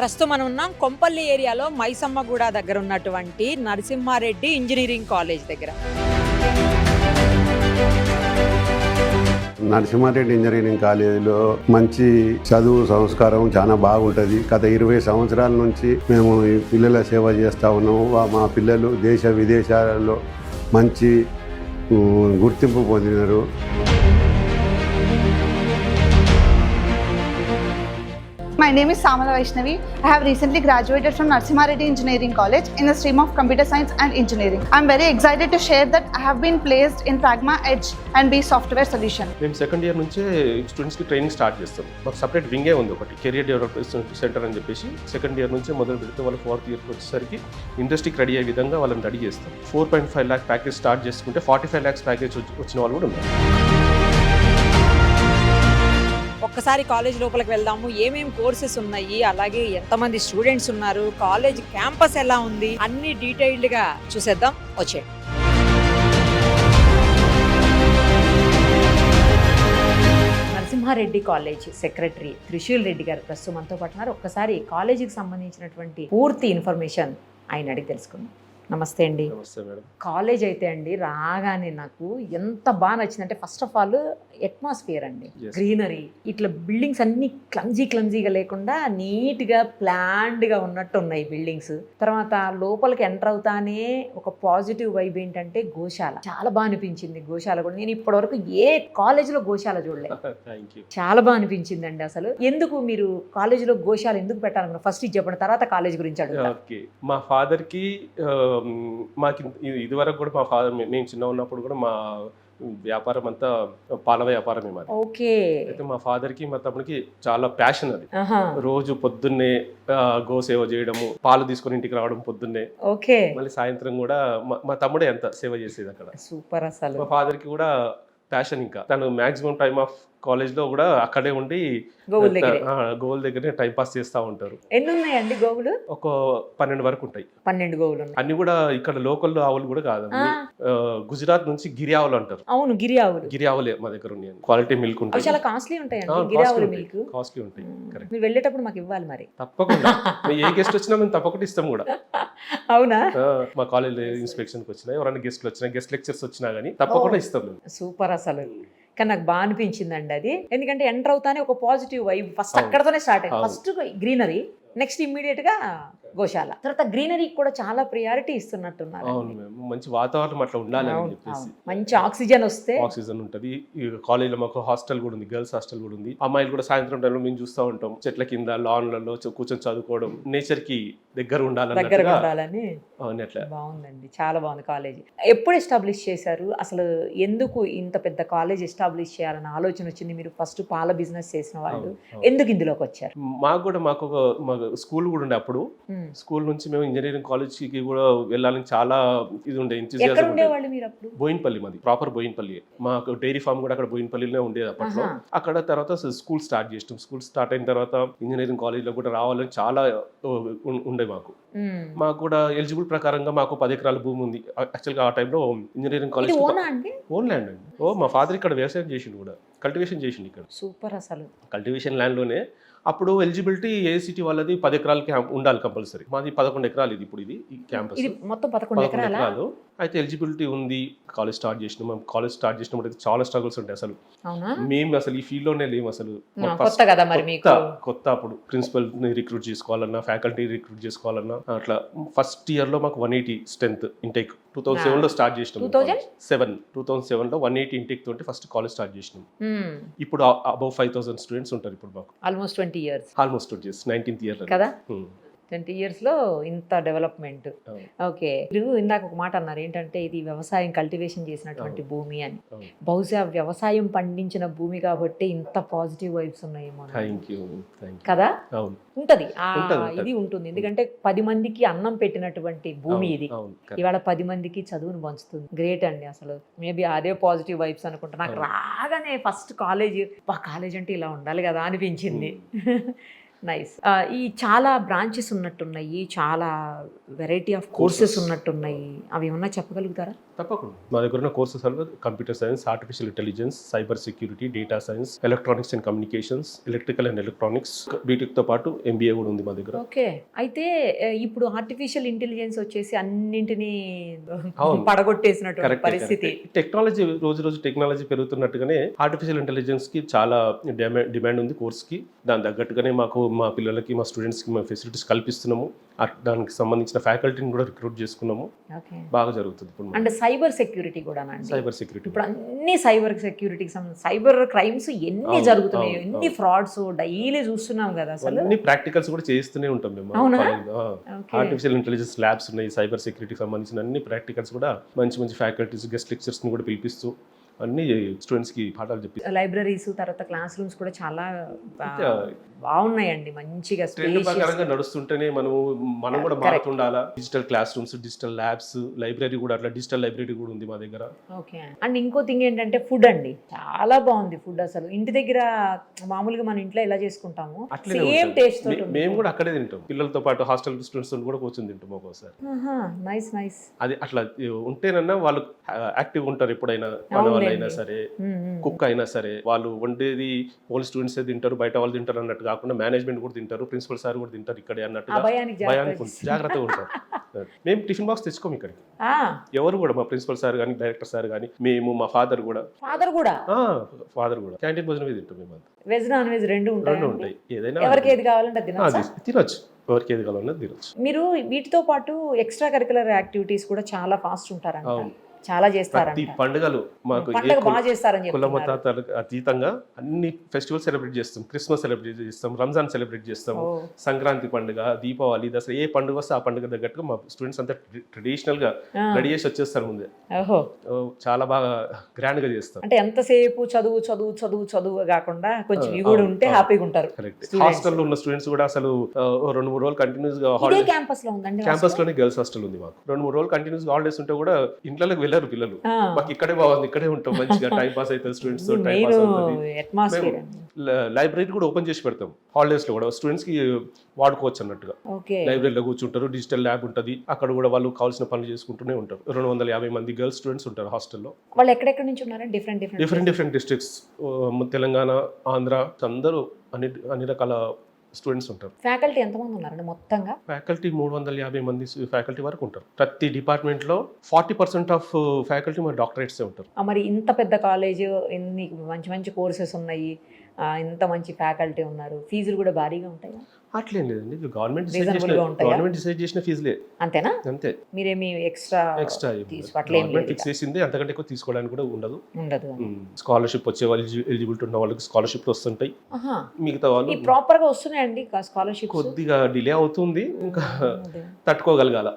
ప్రస్తుతం మనం ఉన్నాం కొంపల్లి ఏరియాలో మైసమ్మగూడ దగ్గర ఉన్నటువంటి నరసింహారెడ్డి ఇంజనీరింగ్ కాలేజ్ దగ్గర. నరసింహారెడ్డి ఇంజనీరింగ్ కాలేజీలో మంచి చదువు సంస్కారం చాలా బాగుంటుంది. గత 20 సంవత్సరాల నుంచి మేము ఈ పిల్లల సేవ చేస్తూ ఉన్నాము. మా పిల్లలు దేశ విదేశాలలో మంచి గుర్తింపు పొందినారు. My name is Samala Vaishnavi. I have recently graduated from Narasimha Reddy Engineering College in the stream of Computer Science and Engineering. I am very excited to share that I have been placed in Pragma Edge and B Software Solution. మేము second year నుంచే స్టూడెంట్స్కి training start చేస్తాం. మాకు separate వింగే ఉంది ఒకటి, career development centre అని చెప్పేసి. Second year నుంచే మొదలు పెడితే వాళ్ళు 4th ఇయర్కి వచ్చేసరికి ఇండస్ట్రీకి రెడీ అయ్యే విధంగా వాళ్ళని రెడీ చేస్తాం. 4.5 lakh ప్యాకేజ్ స్టార్ట్ చేసుకుంటే 45 lakhs ప్యాకేజ్ వచ్చిన వాళ్ళు కూడా ఉన్నారు. ఒక్కసారి కాలేజ్ లోపలికి వెళ్దాము. ఏమేమి కోర్సెస్ ఉన్నాయి, అలాగే ఎంతమంది స్టూడెంట్స్ ఉన్నారు, కాలేజ్ క్యాంపస్ ఎలా ఉంది, అన్ని డీటెయిల్డ్ గా చూసేద్దాం. వచ్చే నరసింహారెడ్డి కాలేజ్ సెక్రటరీ త్రిశూల్ రెడ్డి గారు ప్రస్తుతం మనతో పాటు ఉన్నారు. ఒక్కసారి కాలేజీకి సంబంధించినటువంటి పూర్తి ఇన్ఫర్మేషన్ ఆయన అడిగి తెలుసుకుందాం. నమస్తే అండి. నమస్తే మేడం. కాలేజ్ అయితే అండి రాగానే నాకు ఎంత బాగా నచ్చిందంటే, ఫస్ట్ ఆఫ్ ఆల్ అట్మాస్ఫియర్ అండి, గ్రీనరీ, ఇట్లా బిల్డింగ్స్ అన్ని క్లమ్జీగా లేకుండా నీట్గా ప్లాన్డ్గా ఉన్నట్టు ఉన్నాయి బిల్డింగ్స్. తర్వాత లోపలికి ఎంటర్ అవుతానే ఒక పాజిటివ్ వైబ్ ఏంటంటే గోశాల చాలా బాగా అనిపించింది. గోశాల కూడా నేను ఇప్పటివరకు ఏ కాలేజీలో గోశాల చూడలేదు. చాలా బాగా అనిపించిందండి. అసలు ఎందుకు మీరు కాలేజీలో గోశాల ఎందుకు పెట్టాలనుకున్నారు? ఫస్ట్ ఇది చెప్పండి, తర్వాత కాలేజ్ గురించి అడుగుతాను. మా ఫాదర్కి మాకు ఇదివరకు కూడా మా ఫాదర్, మేము చిన్న ఉన్నప్పుడు కూడా మా వ్యాపారం అంతా పాల వ్యాపారమే మాది. ఓకే. అయితే మా ఫాదర్ కి మా తమ్ముడికి చాలా ప్యాషన్ అది. రోజు పొద్దున్నే గోసేవ చేయడము, పాలు తీసుకొని ఇంటికి రావడం పొద్దున్నే. ఓకే. మళ్ళీ సాయంత్రం కూడా మా తమ్ముడే ఎంత సేవ చేసేది అక్కడ. సూపర్. అసలు మా ఫాదర్ కి కూడా ప్యాషన్. ఇంకా తను మాక్సిమం టైమ్ ఆఫ్ కాలేజ్ లో కూడా అక్కడే ఉండి గోవుల దగ్గర టైం పాస్ చేస్తూ ఉంటారు. ఎన్ని ఉన్నాయండి గోవులు? ఒక 12 వరకు ఉంటాయి. 12 గోవులు. అన్ని కూడా ఇక్కడ లోకల్ ఆవులు కూడా కాదు, గుజరాత్ నుంచి గిరి ఆవులు అంటారు. అవును, గిరి ఆవులే మా దగ్గర ఉన్నాయి. క్వాలిటీ మిల్క్ ఉంటాయి. చాలా కాస్ట్లీ ఉంటాయండి గిరి ఆవుల మిల్క్. కాస్ట్లీ ఉంటాయి. కరెక్ట్. మీరు వెళ్ళేటప్పుడు మాకు ఇవ్వాలి మరి. తప్పకుండా. ఏ గెస్ట్ వచ్చినా మేము తప్పకుండా ఇస్తాం కూడా. అవునా? మా కాలేజ్ ఇన్స్పెక్షన్ కి వచ్చినా, ఎవరైనా గెస్ట్లు వచ్చినా, గెస్ట్ లెక్చర్స్ వచ్చినా గానీ తప్పకుండా ఇస్తాం మేము. సూపర్. అసలు కానీ నాకు బాగా అనిపించిందండి అది. ఎందుకంటే ఎంటర్ అవుతానే ఒక పాజిటివ్ వైబ్ ఫస్ట్ అక్కడతోనే స్టార్ట్ అయింది. ఫస్ట్ గ్రీనరీ, నెక్స్ట్ ఇమ్మీడియట్ గా గోశాల, తర్వాత గ్రీనరీ కూడా చాలా ప్రియారిటీ ఇస్తున్నట్టున్నారు. మంచి వాతావరణం అట్లా ఉండాలి అని చెప్పేసి. మంచి ఆక్సిజన్ వస్తే ఆక్సిజన్ ఉంటది. ఈ కాలేజ్ లో మాకు హాస్టల్ కూడా ఉంది, గర్ల్స్ హాస్టల్ కూడా ఉంది. అమ్మాయిలు కూడా సాయంత్రం టైంలో మేము చూస్తూ ఉంటాం, చెట్ల కింద లాన్లలో కూర్చొని చదువుకోవడం, నేచర్ కి దగ్గర ఉండాలని. అట్లా బాగుందండి, చాలా బాగుంది కాలేజ్. ఎప్పుడు ఎస్టాబ్లిష్ చేశారు అసలు? ఎందుకు ఇంత పెద్ద కాలేజ్ ఎస్టాబ్లిష్ చేయాలన్న ఆలోచన వచ్చింది? మీరు ఫస్ట్ పాల బిజినెస్ చేసిన వాళ్ళు ఎందుకు ఇందులోకి వచ్చారు? మాకు స్కూల్ కూడా ఉండే. అప్పుడు స్కూల్ నుంచి మేము ఇంజనీరింగ్ కాలేజ్ కి కూడా వెళ్ళాలని చాలా ఇది ఉండే. బోయిన్పల్లి, మాది ప్రాపర్ బోయిన్పల్లి. మాకు డైరీ ఫార్మ్ కూడా అక్కడ బోయిన్పల్లిలోనే ఉండేది అప్పట్లో. అక్కడ తర్వాత స్కూల్ స్టార్ట్ చేసాం. స్కూల్ స్టార్ట్ అయిన తర్వాత ఇంజనీరింగ్ కాలేజ్ లో కూడా రావాలని చాలా ఉండే మాకు. మాకు కూడా ఎలిజిబుల్ ప్రకారంగా మాకు 10 ఎకరాల భూమి ఉంది. యాక్చువల్గా ఆ టైంలో ఇంజనీరింగ్ కాలేజ్ ఓన్ ల్యాండ్ అండి. మా ఫాదర్ ఇక్కడ వ్యవసాయం చేసిండు కూడా, కల్టివేషన్ చేసిండు ఇక్కడ. సూపర్. అసలు కల్టివేషన్ ల్యాండ్ లోనే. అప్పుడు ఎలిజిబిలిటీ ఏఐసిటీ వాళ్ళది 10 ఎకరాలు ఉండాలి కంపల్సరీ. మాది 11 ఎకరాలు ఇది. ఇప్పుడు ఇది క్యాంపస్ మొత్తం 11 ఎకరాలు. అయితే ఎలిజిబిలిటీ ఉంది. కాలేజ్ స్టార్ట్ చేసినాం. మేము కాలేజ్ స్టార్ట్ చేసినప్పుడు చాలా స్ట్రగుల్స్ ఉంటాయి. అసలు మేము అసలు ఈ ఫీల్డ్ లోనే లేము. అసలు కొత్త. అప్పుడు ప్రిన్సిపల్ ని రిక్రూట్ చేసుకోవాలన్నా, ఫ్యాకల్టీ రిక్రూట్ చేసుకోవాలన్నా అట్లా. ఫస్ట్ ఇయర్ లో మాకు 180 స్ట్రెంత్ ఇంటేక్ 2007 లో స్టార్ట్ చేసినాం. 2007 లో 180 ఇంటేక్ తోటి ఫస్ట్ కాలేజ్ స్టార్ట్ చేసినాం. ఇప్పుడు అబౌవ్ 5000 స్టూడెంట్స్ ఉంటారు ఇప్పుడు మాకు. Almost 20 years. 19th ఇయర్ కదా. 20 years లో ఇంత డెవలప్మెంట్. ఓకే. మీరు ఇందాక ఒక మాట అన్నారు ఏంటంటే ఇది వ్యవసాయం కల్టివేషన్ చేసినటువంటి భూమి అని. బహుశా వ్యవసాయం పండించిన భూమి కాబట్టి ఇంత పాజిటివ్ వైబ్స్ ఉన్నాయేమో కదా. ఉంటది, ఇది ఉంటుంది. ఎందుకంటే 10 మందికి అన్నం పెట్టినటువంటి భూమి ఇది. ఇవాళ 10 మందికి చదువును పంచుతుంది. గ్రేట్ అండి. అసలు మేబీ అదే పాజిటివ్ వైబ్స్ అనుకుంటా. నాకు రాగానే ఫస్ట్ కాలేజ్ అంటే ఇలా ఉండాలి కదా అనిపించింది. నైస్. ఈ చాలా బ్రాంచెస్ ఉన్నట్టున్నాయి, చాలా వెరైటీ ఆఫ్ కోర్సెస్ ఉన్నట్టున్నాయి, అవి ఏమన్నా చెప్పగలుగుతారా? తప్పకుండా. మా దగ్గర ఉన్న కోర్సెస్ అలా computer science, artificial intelligence, cyber security, data science, electronics and communications, electrical and electronics, బీటెక్తో పాటు ఎంబీఏ కూడా ఉంది మా దగ్గర. ఓకే. అయితే ఇప్పుడు ఆర్టిఫిషియల్ ఇంటెలిజెన్స్ వచ్చేసి అన్నింటినీ అవును. పడగొట్టేసినటువంటి పరిస్థితి. టెక్నాలజీ రోజు టెక్నాలజీ పెరుగుతున్నట్టుగానే ఆర్టిఫిషియల్ ఇంటెలిజెన్స్ కి చాలా డిమాండ్ ఉంది కోర్స్ కి. దాని తగ్గట్టుగానే మాకు మా పిల్లలకి, మా స్టూడెంట్స్ కి మా ఫెసిలిటీస్ కల్పిస్తున్నాము. దానికి సంబంధించిన ఫ్యాకల్టీని కూడా రిక్రూట్ చేసుకున్నాము. ఓకే. బాగా జరుగుతుంది ఇప్పుడు. అంటే సైబర్ సెక్యూరిటీ కూడా, సైబర్ సెక్యూరిటీ ఇప్పుడు అన్ని సైబర్ సెక్యూరిటీకి సంబంధించి సైబర్ క్రైమ్స్ ఎన్ని జరుగుతున్నాయి, ఎన్ని ఫ్రాడ్స్ డైలీ చూస్తున్నాం కదా. అసలు అన్ని ప్రాక్టికల్స్ కూడా చేస్తూనే ఉంటాం మేము. ఆర్టిఫిషియల్ ఇంటెలిజెన్స్ ల్యాబ్స్ ఉన్నాయి, సైబర్ సెక్యూరిటీకి సంబంధించిన అన్ని ప్రాక్టికల్స్ కూడా మంచి ఫ్యాకల్టీస్, గెస్ట్ లెక్చర్స్ ని కూడా పిలిపిస్తూ అన్ని స్టూడెంట్స్ కి పాఠాలు చెప్పి. లైబ్రరీస్, తర్వాత క్లాస్ రూమ్స్ కూడా చాలా బాగున్నాయండి, మంచిగా ట్రెండ్ ప్రకారంగా నడుస్తుంటేనే మనం కూడా మారుతుండాలా. Digital classrooms, digital labs, library కూడా అట్లా డిజిటల్ లైబ్రరీ కూడా ఉంది మా దగ్గర. ఓకే. అండ్ ఇంకో థింగ్ ఏంటంటే ఫుడ్ అండి, చాలా బాగుంది ఫుడ్. అసలు ఇంటి దగ్గర మామూలుగా మన ఇంట్లో ఎలా చేసుకుంటాము సేమ్ టేస్ట్. మేము కూడా అక్కడే తింటాం, పిల్లలతో పాటు హాస్టల్ స్టూడెంట్స్ కూడా కూర్చొని తింటాం ఒక్కోసారి. నైస్. అది అట్లా ఉంటేనన్నా వాళ్ళు యాక్టివ్ ఉంటారు. ఎప్పుడైనా అయినా సరే, కుక్ అయినా సరే, వాళ్ళు వండేది ఓన్లీ స్టూడెంట్స్ తింటారు, బయట వాళ్ళు తింటారు అన్నట్టు కాకుండా మేనేజ్మెంట్ కూడా తింటారు, ప్రిన్సిపల్ సార్ కూడా తింటారు ఇక్కడే అన్నట్టుగా భయానికి జాగ్రత్తగా ఉంటారు. మేము టిఫిన్ బాక్స్ తెచ్చుకోము ఇక్కడికి ఎవరు కూడా. మా ప్రిన్సిపల్ సార్ కానీ, డైరెక్టర్ సార్ కానీ, మేము, మా ఫాదర్ కూడా క్యాంటీన్ భోజనం తింటాం. మేము వెజ్ నాన్ వెజ్ రెండు ఉంటాయి. ఏదైనా ఎవరికి ఏది కావాలంటే తినొచ్చు, ఎవరికి ఏది కావాలన్నా తినొచ్చు. మీరు వీటితో పాటు ఎక్స్ట్రా కరికులర్ యాక్టివిటీస్ కూడా చాలా ఫాస్ట్ ఉంటారంట, చాలా చేస్తారు. ప్రతి పండుగలు మాకు బాగా చేస్తారని కుల మతాలకు అతీతంగా అన్ని ఫెస్టివల్ సెలబ్రేట్ చేస్తాం. క్రిస్మస్ సెలబ్రేట్ చేస్తాం, రంజాన్ సెలబ్రేట్ చేస్తాం, సంక్రాంతి పండుగ, దీపావళి, దసరా, ఏ పండుగ వస్తే ఆ పండుగ తగ్గట్టుగా మా స్టూడెంట్స్ అంతా ట్రెడిషనల్ గా రెడీ చేసి వచ్చేస్తారు ముందే. చాలా బాగా గ్రాండ్ గా చేస్తాం. అంటే ఎంతసేపు చదువు కాకుండా కొంచెం ఇవి కూడా ఉంటే హ్యాపీగా ఉంటారు. కరెక్ట్. హాస్టల్లో ఉన్న స్టూడెంట్స్ కూడా అసలు 2-3 రోజులు కంటిన్యూస్ గా క్యాంపస్ లో ఉందండి, క్యాంపస్ లోనే గర్ల్స్ హాస్టల్ ఉంది మాకు. 2-3 రోజులు కంటిన్యూస్ గా హాలిడేస్ ఉంటే కూడా ఇంట్లోకి వెళ్ళారు పిల్లలు. మాకు ఇక్కడే బాగుంది, ఇక్కడే ఉంటాం, మంచిగా టైం పాస్ అవుతుంది, స్టూడెంట్స్ తో టైం పాస్ అవుతుంది. లైబ్రరీ కూడా ఓపెన్ చేసి పెడతాం హాలిడేస్ లో కూడా, స్టూడెంట్స్ కి వాడుకోవచ్చు అన్నట్టుగా. లైబ్రరీలో కూర్చుంటారు, డిజిటల్ ల్యాబ్ ఉంటుంది, అక్కడ కూడా వాళ్ళు కావాల్సిన పనులు చేసుకుంటూనే ఉంటారు. 250 మంది గర్ల్స్ స్టూడెంట్స్ ఉంటారు హాస్టల్లో. వాళ్ళు ఎక్కడెక్కడ నుంచి ఉన్నారు? డిఫరెంట్ డిస్ట్రిక్ట్స్, తెలంగాణ, ఆంధ్ర, అందరూ అన్ని రకాల స్టూడెంట్స్ ఉంటారు. ఫ్యాకల్టీ ఎంతమంది ఉన్నారండి మొత్తంగా? ఫ్యాకల్టీ 350 మంది ఫ్యాకల్టీ వరకు ఉంటారు. ప్రతి డిపార్ట్మెంట్ లో 40% ఆఫ్ ఫ్యాకల్టీ మన డాక్టరేట్సే ఉంటారు. మరి ఇంత పెద్ద కాలేజ్, ఇన్ని మంచి కోర్సెస్ ఉన్నాయి, ఇంత మంచి ఫ్యాకల్టీ ఉన్నారు, ఫీజులు కూడా భారీగా ఉంటాయి? అట్లేం లేదండి, గవర్నమెంట్ డిసైడ్ చేసిన ఫీజులే. అంతేనా? అంతే. మీరేమి ఎక్స్ట్రా ఫిక్స్ చేసింది, అంతకంటే ఎక్కువ తీసుకోవడానికి కూడా ఉండదు. స్కాలర్షిప్ వచ్చే వాళ్ళు, ఎలిజిబిలిటీ ఉన్న వాళ్ళకి స్కాలర్షిప్ వస్తుంటాయి. మిగతా వాళ్ళు ప్రాపర్ గా వస్తున్నాయండి స్కాలర్షిప్? కొద్దిగా డిలే అవుతుంది, ఇంకా తట్టుకోగలగాల.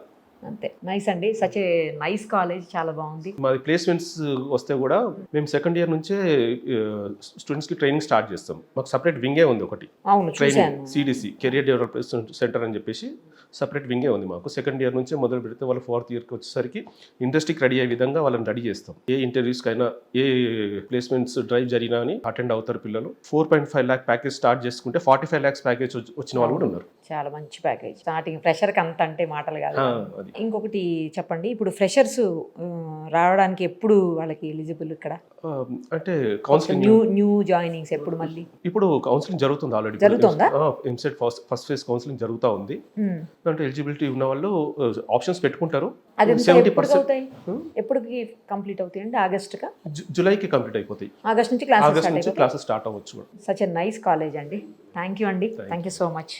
అంతే. నైస్ అండి, సచ్ ఏ నైస్ కాలేజ్, చాలా బాగుంది. మాది ప్లేస్మెంట్స్ వస్తే కూడా మేము సెకండ్ ఇయర్ నుంచే స్టూడెంట్స్ కి ట్రైనింగ్ స్టార్ట్ చేస్తాం. మాకు సపరేట్ వింగే ఉంది ఒకటి, training CDC, career development centre అని చెప్పేసి సపరేట్ వింగే ఉంది మాకు. సెకండ్ ఇయర్ నుంచే మొదలు పెడితే వాళ్ళు 4th ఇయర్కి వచ్చేసరికి ఇండస్ట్రీకి రెడీ అయ్యే విధంగా వాళ్ళని రెడీ చేస్తాం. ఏ ఇంటర్వ్యూస్కి అయినా, ఏ ప్లేస్మెంట్స్ డ్రైవ్ జరిగినా అని అటెండ్ అవుతారు పిల్లలు. 4.5 lakh ప్యాకేజ్ స్టార్ట్ చేసుకుంటే 45 lakhs ప్యాకేజ్ వచ్చిన వాళ్ళు కూడా ఉన్నారు. చాలా మంచి ప్యాకేజ్. స్టార్టింగ్ ఫ్రెషర్ కి అంత అంటే మాటలు కాదు. ఇంకొకటి చెప్పండి, ఇప్పుడు ఫ్రెషర్స్ రావడానికి ఎప్పుడు వాళ్ళకి ఎలిజిబుల్ ఇక్కడ? అంటే కౌన్సిలింగ్, న్యూ జాయినింగ్స్ ఎప్పుడు? మళ్ళీ ఇప్పుడు కౌన్సిలింగ్ జరుగుతుంది, ఆల్రెడీ జరుగుతుందా? ఎంసెట్ ఫస్ట్ ఫేజ్ కౌన్సిలింగ్ జరుగుతూ ఉంది. అంటే ఎలిజిబిలిటీ ఉన్న వాళ్ళు ఆప్షన్స్ పెట్టుకుంటారు. 70% ఎప్పటికి కంప్లీట్ అవుతాయి అండి? ఆగస్టుకా? జూలైకి కంప్లీట్ అయిపోతాయి. ఆగస్ట్ నుంచి క్లాసెస్ స్టార్ట్ అవ్వచ్చు. స్టార్ట్ అవ్వచ్చు. సచ్ ఎ నైస్ కాలేజ్ అండి. థ్యాంక్ యూ అండి, థ్యాంక్ యూ సో మచ్.